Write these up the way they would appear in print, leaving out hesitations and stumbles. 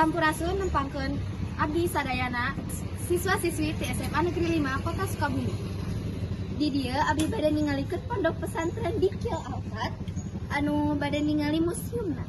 Sampurasun nempangkeun abdi sadayana siswa-siswi ti SMA Negeri 5 Kota Sukabumi. Di dieu abdi bade ningalikeun pondok pesantren Dikil Alfat anu bade ningali museumna.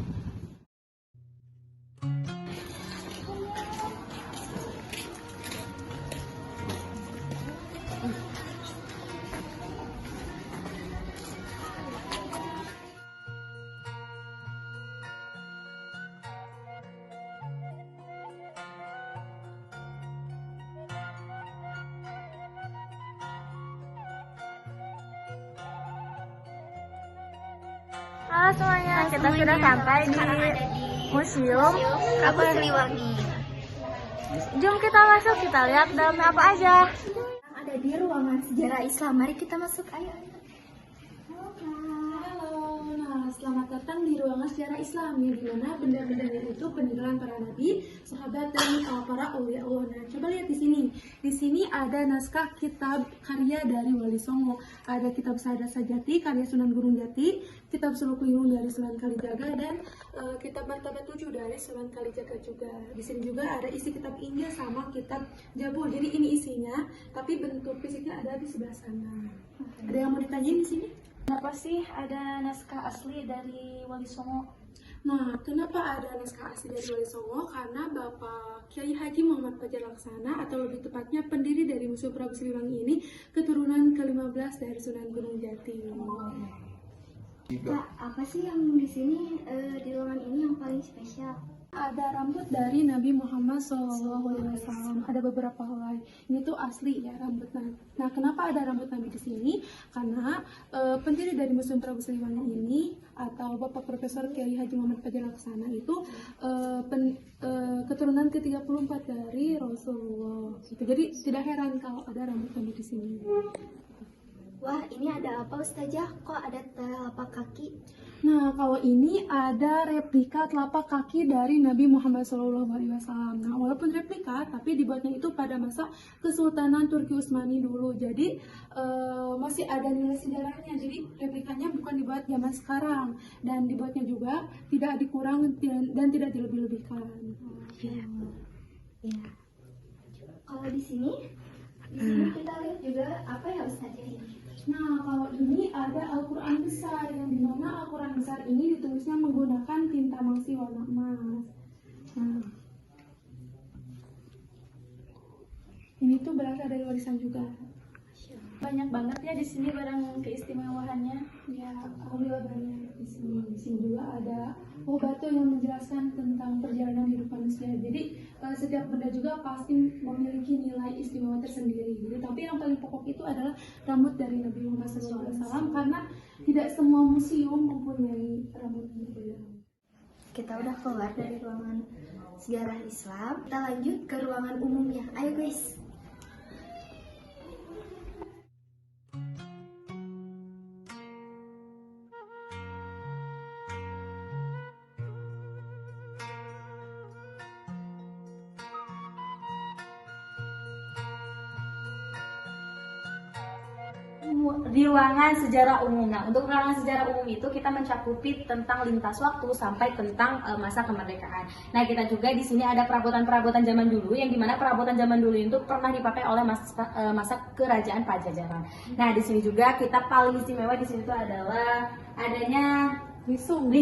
Halo semuanya, kita sudah sampai di Museum Prabu Siliwangi. Jom kita masuk, kita lihat dalamnya apa aja. Ada di ruangan sejarah Islam. Mari kita masuk, ayo. Halo, nah selamat datang di ruangan sejarah Islam yang dimana benda-bendanya itu peninggalan para nabi, sahabat dan para aulia Allah. Nah, coba lihat di sini. Di sini ada naskah kitab karya dari Wali Songo, ada kitab Sahadat Sajati karya Sunan Gunung Jati, kitab Suluk Lingung dari Sunan Kalijaga dan kitab Martabat 7 dari Sunan Kalijaga juga. Di sini juga ada isi kitab Injil sama kitab Jabur. Jadi ini isinya, tapi bentuk fisiknya ada di sebelah sana. Ada yang mau ditanyain di sini? Kenapa sih ada naskah asli dari Wali Songo? Nah, kenapa ada naskah asli dari Wali Songo? Karena Bapak Kiai Haji Muhammad Fajar Laksana, atau lebih tepatnya pendiri dari Museum Prabu Siliwangi ini, keturunan ke-15 dari Sunan Gunung Jati. Kak, apa sih yang di sini di ruangan ini yang paling spesial? Ada rambut dari Nabi Muhammad SAW. Ada beberapa helai. Ini tuh asli ya rambutnya. Nah, kenapa ada rambut Nabi di sini? Karena pendiri dari Museum Prabu Siliwangi ini atau Bapak Profesor Kiai Haji Muhammad Fajar Laksana itu keturunan ke-34 dari Rasulullah. Gitu. Jadi tidak heran kalau ada rambut Nabi di sini. Wah, ini ada apa Ustazah? Kok ada telapak kaki? Nah, kalau ini ada replika telapak kaki dari Nabi Muhammad SAW. Nah, walaupun replika, tapi dibuatnya itu pada masa Kesultanan Turki Utsmani dulu. Jadi masih ada nilai sejarahnya. Jadi replikanya bukan dibuat zaman sekarang, dan dibuatnya juga tidak dikurang dan tidak dilebih-lebihkan. Iya. Kalau di sini kita lihat juga apa ya Ustazah ini? Nah, kalau ini ada Al-Quran besar, yang dimana Al-Quran besar ini ditulisnya menggunakan tinta mangsi warna emas. Nah, ini tuh berasal dari warisan juga. Banyak banget ya di sini barang keistimewaannya. Ya, alhamdulillah banyak di sini. Di sini juga ada batu yang menjelaskan tentang perjalanan hidup manusia. Jadi setiap benda juga pasti memiliki nilai istimewa tersendiri. Gitu. Tapi yang paling pokok itu adalah rambut dari Nabi Muhammad SAW, karena tidak semua museum mempunyai rambut berbeda. Kita udah keluar dari ruangan sejarah Islam. Kita lanjut ke ruangan umumnya. Ayo guys. Di ruangan sejarah umum. Nah, untuk ruangan sejarah umum itu kita mencakupi tentang lintas waktu sampai tentang masa kemerdekaan. Nah, kita juga di sini ada perabotan-perabotan zaman dulu, yang dimana perabotan zaman dulu itu pernah dipakai oleh masa kerajaan Pajajaran. Nah, di sini juga kita paling istimewa di sini itu adalah adanya Lisung.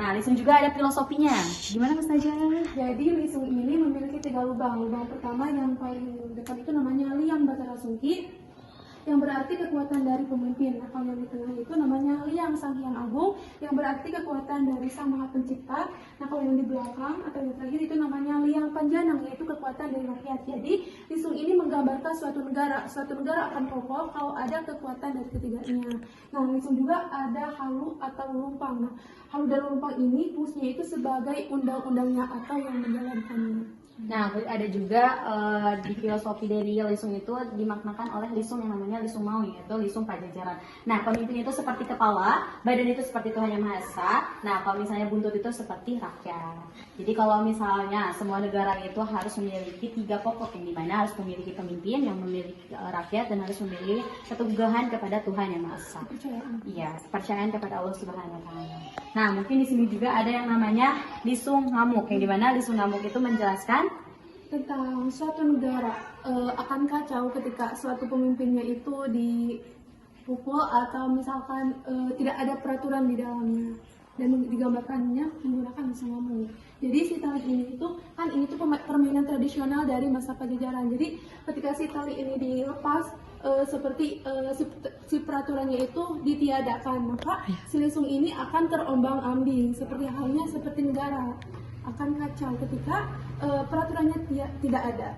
Nah, lisung juga ada filosofinya. Gimana Mas Najwa? Jadi lisung ini memiliki 3 lubang. Lubang pertama yang paling depan itu namanya Liang Batara Sungki, yang berarti kekuatan dari pemimpin. Nah, kalau yang di tengah itu namanya Liang Sang Hyang Agung, yang berarti kekuatan dari Sang Maha Pencipta. Nah, kalau yang di belakang atau yang terakhir itu namanya Liang Panjanang, yaitu kekuatan dari rakyat. Jadi, lisung ini menggambarkan suatu negara. Suatu negara akan kokoh kalau ada kekuatan dari ketiganya. Nah, lisung juga ada halu atau lumpang. Nah, halu dan lumpang ini fungsinya itu sebagai undang-undangnya atau yang menjalankannya. Nah, ada juga di filosofi dari Lisung itu dimaknakan oleh Lisung yang namanya Lisung Mau, yaitu Lisung Pajajaran. Nah, pemimpin itu seperti kepala, badan itu seperti Tuhan Yang Maha Esa. Nah, kalau misalnya buntut itu seperti rakyat. Jadi kalau misalnya semua negara itu harus memiliki 3 pokok, yang dimana harus memiliki pemimpin, yang memiliki rakyat, dan harus memiliki keteguhan kepada Tuhan Yang Maha Esa. Iya, kepercayaan kepada Allah Subhanahu Wa Taala. Nah, mungkin di sini juga ada yang namanya Lisung Ngamuk, yang dimana Lisung Ngamuk itu menjelaskan tentang suatu negara akan kacau ketika suatu pemimpinnya itu dipukul atau misalkan tidak ada peraturan di dalamnya, dan digambarkannya menggunakan Lisung Ngamuk. Jadi si tali ini itu kan ini tuh permainan tradisional dari masa Pajajaran. Jadi ketika si tali ini dilepas seperti si peraturannya itu ditiadakan, maka si Lisung ini akan terombang-ambing seperti halnya seperti negara akan kacau ketika peraturannya tidak ada.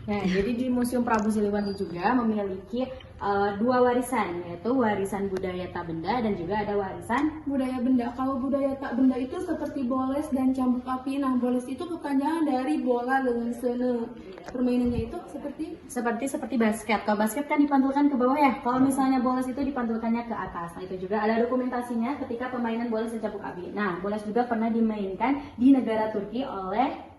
Nah, jadi di Museum Prabu Siliwangi juga memiliki 2 warisan, yaitu warisan budaya tak benda dan juga ada warisan Budaya benda. Kalau budaya tak benda itu seperti boles dan cambuk api. Nah, boles itu kepanjangan dari bola dengan sene. Permainannya itu seperti basket. Kalau basket kan dipantulkan ke bawah ya. Kalau misalnya boles itu dipantulkannya ke atas. Nah, itu juga ada dokumentasinya ketika permainan boles dan cambuk api. Nah, boles juga pernah dimainkan di negara Turki oleh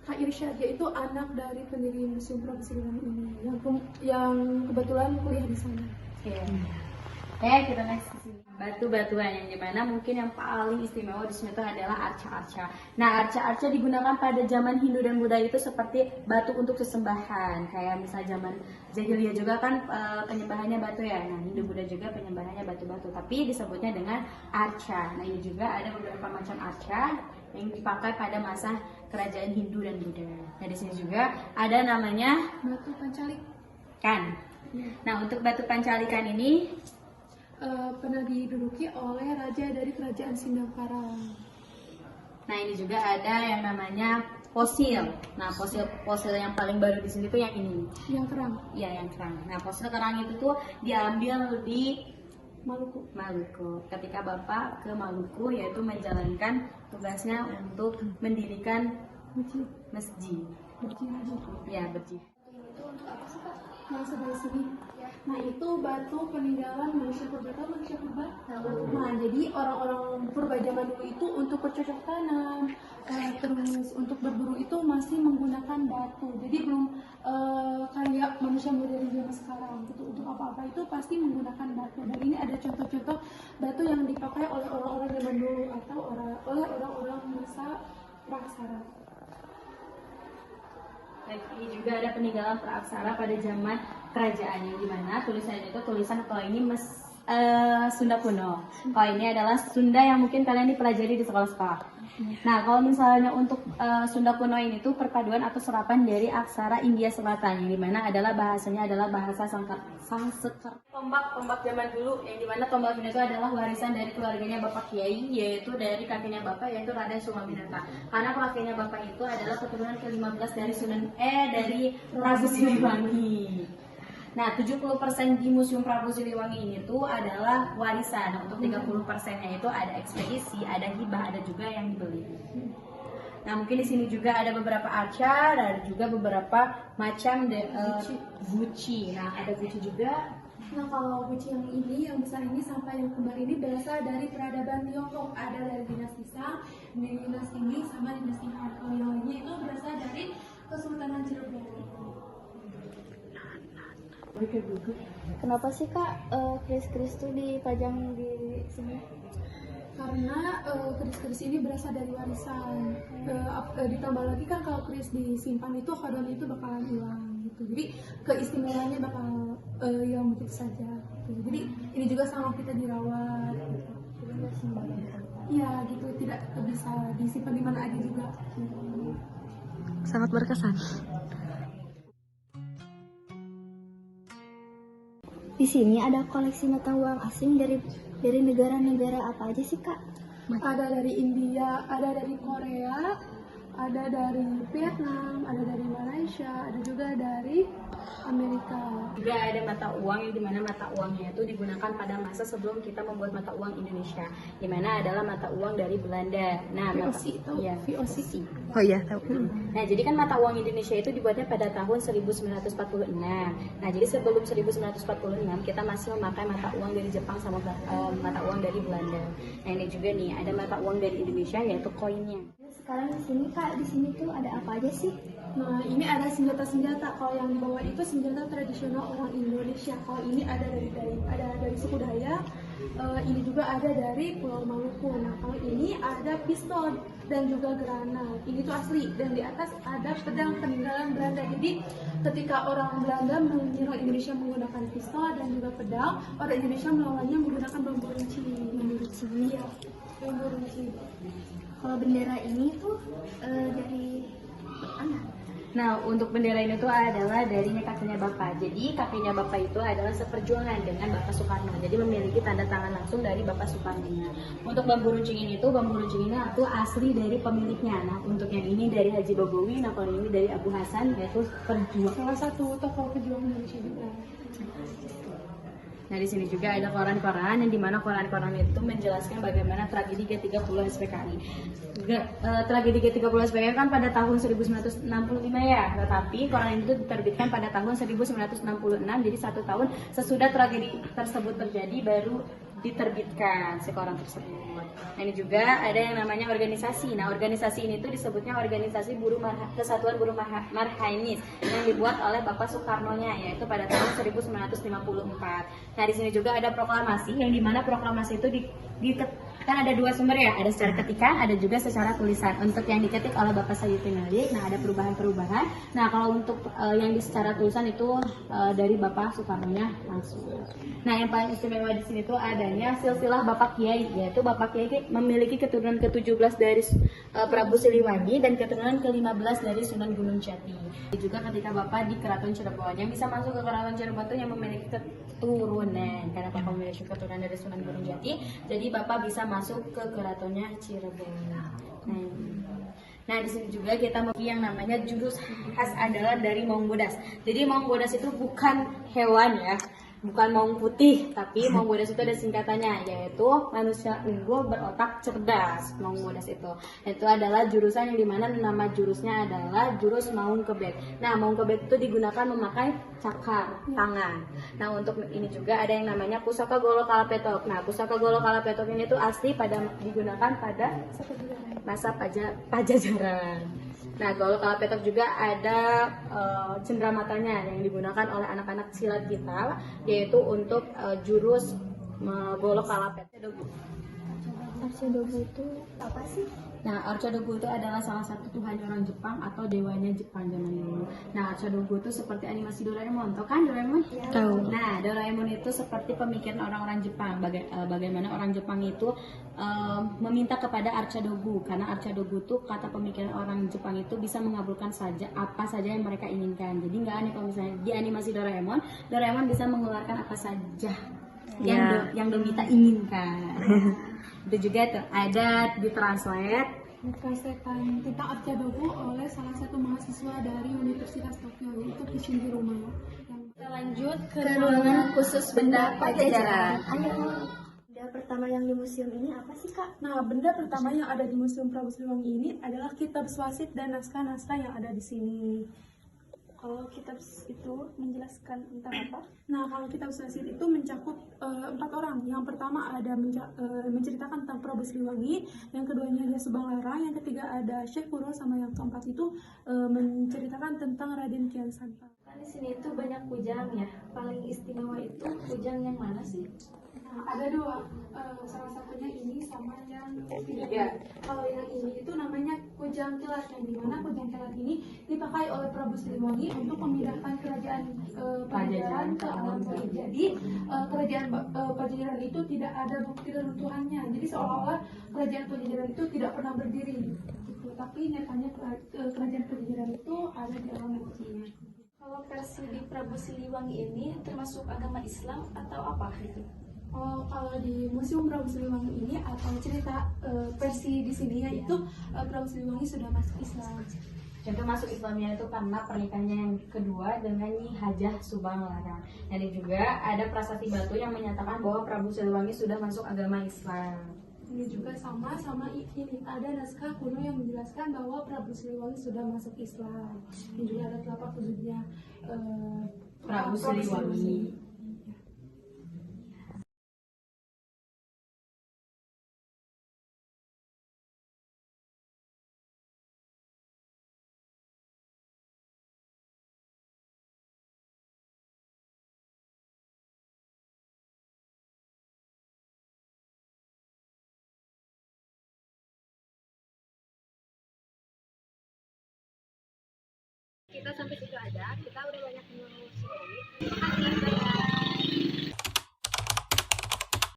Kak Irsyad, yaitu anak dari pendiri Museum Prabu Siliwangi ini yang kebetulan kuliah di sana. Oke, kita next ke sini. Batu-batuan yang dimana mungkin yang paling istimewa di sini itu adalah arca-arca. Nah, arca-arca digunakan pada zaman Hindu dan Buddha itu seperti batu untuk sesembahan. Kayak misalnya zaman jahiliyah juga kan penyembahannya batu ya. Nah, Hindu Buddha juga penyembahannya batu-batu, tapi disebutnya dengan arca. Nah, ini juga ada beberapa macam arca yang dipakai pada masa kerajaan Hindu dan Buddha. Nah, di sini juga ada namanya Batu Pancalik. kan. Nah, untuk batu pancalikan ini Pernah diduduki oleh raja dari kerajaan Sindangkara. nah ini juga ada yang namanya fosil. Nah, fosil yang paling baru di sini tuh yang ini. Yang kerang. Iya, yang kerang. Nah, fosil kerang itu tuh diambil di Maluku. Ketika Bapak ke Maluku, yaitu menjalankan tugasnya untuk mendirikan masjid. Ya, masjid. Itu untuk apa sih, Pak? Yang sebelah sini. Nah, itu batu peninggalan manusia purba. Tahu manusia purba? Nah, jadi orang-orang purba zaman dulu itu untuk bercocok tanam, terus untuk berburu itu masih menggunakan batu. Jadi belum kayak manusia modern zaman sekarang gitu. Untuk apa-apa itu pasti menggunakan batu. Dan ini ada contoh-contoh batu yang dipakai oleh orang-orang zaman dulu atau oleh orang-orang masa praksara. Ini juga ada peninggalan praaksara pada zaman kerajaan, yang dimana tulisannya itu tulisan kalau ini Sunda kuno. Kalau ini adalah Sunda yang mungkin kalian dipelajari di sekolah-sekolah. Nah, kalau misalnya untuk Sunda kuno ini tuh perpaduan atau serapan dari aksara India Selatan, yang dimana adalah bahasanya adalah bahasa Sanskerta. Tombak zaman dulu, yang dimana tombak ini itu adalah warisan dari keluarganya Bapak Kiai, yaitu dari kakeknya Bapak, yaitu Raden Sumambinata. Karena kakeknya Bapak itu adalah keturunan ke-15 dari Prabu Siliwangi. Nah, 70% di Museum Prabu Siliwangi ini tuh adalah warisan. Untuk 30%-nya itu ada ekspedisi, ada hibah, ada juga yang dibeli. Nah, mungkin di sini juga ada beberapa arca, ada juga beberapa macam guci. Nah, ada guci juga. Nah, kalau guci yang ini, yang besar ini sampai yang kembar ini berasal dari peradaban Tiongkok. Ada dari dinasti Shang, dinasti Ming, sama dinasti Han. Kalau yang lainnya itu berasal dari Kesultanan Cirebon. Kenapa sih Kak keris-keris itu dipajang di sini? Karena keris-keris ini berasal dari warisan. Ditambah lagi kan kalau keris disimpan itu kodamnya itu bakalan hilang gitu. Jadi keistimewaannya bakal hilang begitu saja. Gitu. Jadi ini juga sama kita dirawat. Gitu. Iya gitu, tidak bisa disimpan di mana aja juga. Sangat berkesan. Di sini ada koleksi mata uang asing dari negara-negara apa aja sih Kak? Ada dari India, ada dari Korea, ada dari Vietnam, ada dari Malaysia, ada juga dari Amerika. Juga ada mata uang yang dimana mata uangnya itu digunakan pada masa sebelum kita membuat mata uang Indonesia, dimana adalah mata uang dari Belanda. Nah, VOC itu ya, VOC. Oh iya, tahu. Nah, jadi kan mata uang Indonesia itu dibuatnya pada tahun 1946. Nah, jadi sebelum 1946 kita masih memakai mata uang dari Jepang sama mata uang dari Belanda. Nah, ini juga nih ada mata uang dari Indonesia yaitu koinnya. Sekarang di sini Kak, di sini tuh ada apa aja sih? Nah, ini ada senjata-senjata. Kalau yang di bawah itu senjata tradisional orang Indonesia. Kalau ini ada dari suku Dayak. Ini juga ada dari Pulau Maluku. Nah, kalau ini ada pistol dan juga granat. Ini tuh asli. Dan di atas ada pedang peninggalan Belanda. Jadi ketika orang Belanda menyerang Indonesia menggunakan pistol dan juga pedang, orang Indonesia melawannya menggunakan bambu runcing. Iya, bambu runcing. Kalau bendera ini tuh dari mana? Nah, untuk bendera ini tuh adalah dari kakeknya Bapak. Jadi, kakeknya Bapak itu adalah seperjuangan dengan Bapak Soekarno. Jadi, memiliki tanda tangan langsung dari Bapak Soekarno. Untuk bambu runcing ini itu asli dari pemiliknya. Nah, untuk yang ini dari Haji Bobowi, nah kalau ini dari Abu Hasan, yaitu perjuangan. Salah satu tokoh pejuang Indonesia juga. Nah, di sini juga ada koran-koran yang dimana koran-koran itu menjelaskan bagaimana tragedi G30 SPKI. Tragedi G30 SPKI kan pada tahun 1965 ya, tetapi koran itu diterbitkan pada tahun 1966, jadi 1 tahun sesudah tragedi tersebut terjadi baru diterbitkan si koran tersebut. Nah, ini juga ada yang namanya organisasi. Nah, organisasi ini tuh disebutnya Organisasi Kesatuan Buruh Marhainis yang dibuat oleh Bapak Soekarno-nya, yaitu pada tahun 1954. Nah, di sini juga ada proklamasi yang dimana proklamasi itu kan ada 2 sumber ya, ada secara ketikan, ada juga secara tulisan. Untuk yang diketik oleh Bapak Sayuti Malik, nah ada perubahan-perubahan. Nah, kalau untuk yang secara tulisan itu dari Bapak Soekarno-nya langsung. Nah, yang paling istimewa di sini tuh adanya silsilah Bapak Kiai, yaitu Bapak Kiai memiliki keturunan ke-17 dari Prabu Siliwangi dan keturunan ke-15 dari Sunan Gunung Jati. Juga ketika Bapak di Keraton Cirebon, yang bisa masuk ke Keraton Cirebon itu yang memiliki keturunan, karena Bapak memiliki keturunan dari Sunan Gunung Jati, jadi Bapak bisa masuk ke Keratonnya Cirebon. Nah, di sini juga kita memiliki yang namanya jurus khas adalah dari Maung Bodas. Jadi Maung Bodas itu bukan hewan ya, bukan maung putih, tapi Maung Bodas itu ada singkatannya, yaitu manusia unggul berotak cerdas. Maung Bodas itu adalah jurusan yang dimana nama jurusnya adalah jurus Maung Kebek. Nah, Maung Kebek itu digunakan memakai cakar tangan. Nah, untuk ini juga ada yang namanya Pusaka Golo Kalapetok. Nah, Pusaka Golo Kalapetok ini tuh asli digunakan pada masa Pajajaran. Nah, Golo Kalapetok juga ada cenderamata-nya yang digunakan oleh anak-anak silat kita, yaitu untuk jurus Golo Kalapetok. Arcedogu itu apa sih? Nah, Arcedogu itu adalah salah satu tuhan orang Jepang atau dewanya Jepang zaman dulu. Nah, Arcedogu itu seperti animasi Doraemon, tau kan Doraemon? Tahu. Nah, Doraemon itu seperti pemikiran orang-orang Jepang. Bagaimana orang Jepang itu meminta kepada Arcedogu, karena Arcedogu itu kata pemikiran orang Jepang itu bisa mengabulkan apa saja yang mereka inginkan. Jadi nggak aneh kalau misalnya di animasi Doraemon bisa mengeluarkan apa saja yang Nobita inginkan. Itu juga ada ditranslate Translatean tentang Arcedogu oleh salah satu mahasiswa dari Universitas Tokyo, yaitu Kishin Jiruma. Kita lanjut ke ruangan khusus benda Pajajaran. Ayo. Benda pertama yang di museum ini apa sih Kak? Nah, benda pertama yang ada di Museum Prabu Siliwangi ini adalah kitab swasit dan naskah-naskah yang ada di sini. Kalau kitab itu menjelaskan tentang apa? Nah, kalau kitab swasit itu mencakup 4 orang. Yang pertama ada menceritakan tentang Prabu Siliwangi, yang keduanya ada Subang Larang, yang ketiga ada Syekh Kuro, sama yang keempat itu menceritakan tentang Raden Kian Santang. Di sini itu banyak kujang ya. Paling istimewa itu kujang yang mana sih? Nah, ada 2, salah satunya ini sama yang ketiga. Kalau yang ini itu namanya kujang kelat, yang dimana kujang kelat ini dipakai oleh Prabu Siliwangi untuk memindahkan kerajaan Pajajaran ke Alam-Bali. Jadi kerajaan Pajajaran itu tidak ada bukti reruntuhannya. Jadi seolah-olah kerajaan Pajajaran itu tidak pernah berdiri. Gitu. Tapi nyatanya kerajaan Pajajaran itu ada di Alam-Bali. Kalau versi di Prabu Siliwangi ini termasuk agama Islam atau apa gitu? Oh, kalau di Museum Prabu Siliwangi ini atau cerita versi di sini yaitu Prabu Siliwangi sudah masuk Islam. Contoh masuk Islamnya itu karena pernikahannya yang kedua dengan Nyi Hajah Subang Larang. Dan juga ada prasasti batu yang menyatakan bahwa Prabu Siliwangi sudah masuk agama Islam. Ini juga sama ini ada naskah kuno yang menjelaskan bahwa Prabu Siliwangi sudah masuk Islam. Ini juga ada telapak wujudnya Prabu Siliwangi. Kita sampai situ aja, kita udah banyak